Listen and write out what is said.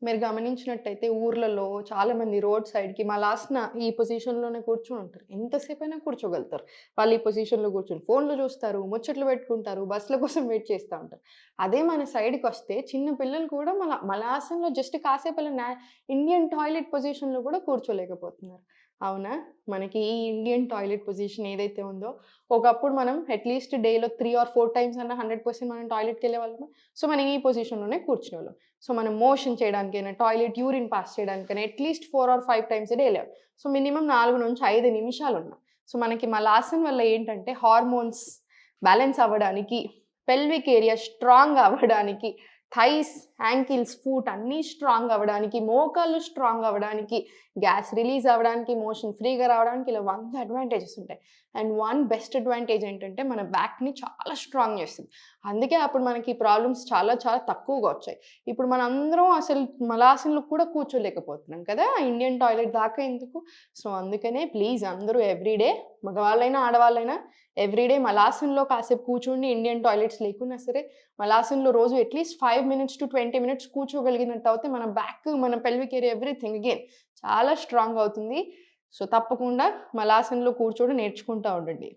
మీరు గమనించినట్టయితే ఊర్లలో చాలామంది రోడ్ సైడ్‌కి మలాస్న ఈ పొజిషన్‌లోనే కూర్చొని ఉంటారు. ఎంతసేపైనా కూర్చోగలుగుతారు. వాళ్ళు ఈ పొజిషన్‌లో కూర్చొని ఫోన్‌లు చూస్తారు, ముచ్చట్లు పెట్టుకుంటారు, బస్సుల కోసం వెయిట్ చేస్తా ఉంటారు. అదే మన సైడ్‌కొస్తే చిన్న పిల్లలు కూడా మలాసనలో జస్ట్ కాసేపు అలా ఇండియన్ టాయిలెట్ పొజిషన్‌లో కూడా కూర్చోలేకపోతున్నారు. అవునా? మనకి ఈ ఇండియన్ టాయిలెట్ పొజిషన్ ఏదైతే ఉందో, ఒకప్పుడు మనం అట్‌లీస్ట్ డేలో 3 ఆర్ 4 టైమ్స్ అన్నా 100% మనం టాయిలెట్‌కెళ్ళేవాళ్ళమా? సో, మనం ఈ పొజిషన్‌లోనే కూర్చునేవాళ్ళం. సో, మనం మోషన్ చేయడానికైనా, టాయిలెట్ యూరిన్ పాస్ చేయడానికైనా at least 4 or 5 times a day ఎళ్ళాం. సో, మినిమమ్ 4-5 నిమిషాలున్నాం. సో, మనకి మలాసన్ వల్ల ఏంటంటే హార్మోన్స్ బ్యాలెన్స్ అవ్వడానికి, పెల్విక్ ఏరియా స్ట్రాంగ్ అవ్వడానికి, థైస్, యాంకిల్స్, ఫూట్ అన్నీ స్ట్రాంగ్ అవ్వడానికి, మోకాళ్ళు స్ట్రాంగ్ అవ్వడానికి, గ్యాస్ రిలీజ్ అవ్వడానికి, మోషన్ ఫ్రీగా రావడానికి ఇలా 100 అడ్వాంటేజెస్ ఉంటాయి. అండ్ వన్ బెస్ట్ అడ్వాంటేజ్ ఏంటంటే మన బ్యాక్‌ని చాలా స్ట్రాంగ్ చేస్తుంది. అందుకే అప్పుడు మనకి ఈ ప్రాబ్లమ్స్ చాలా చాలా తక్కువగా వచ్చాయి. ఇప్పుడు మనందరం అసలు మలాసన్‌లో కూడా కూర్చోలేకపోతున్నాం కదా! ఇండియన్ టాయిలెట్ దాకా ఎందుకు? సో, అందుకనే ప్లీజ్ అందరూ ఎవ్రీడే మగవాళ్ళైనా, ఆడవాళ్ళైనా ఎవ్రీడే మలాసన్‌లో కాసేపు కూర్చోండి. ఇండియన్ టాయిలెట్స్ లేకున్నా సరే మలాసన్‌లో రోజు అట్‌లీస్ట్ 5 మినిట్స్ టు 20 మినిట్స్ కూర్చోగలిగినట్టయితే మన బ్యాక్, మన పెల్విక్ ఏరియా ఎవ్రీథింగ్ అగైన్ చాలా స్ట్రాంగ్ అవుతుంది. సో, తప్పకుండా మలాసన్‌లో కూర్చోవడం నేర్చుకుంటా ఉండండి.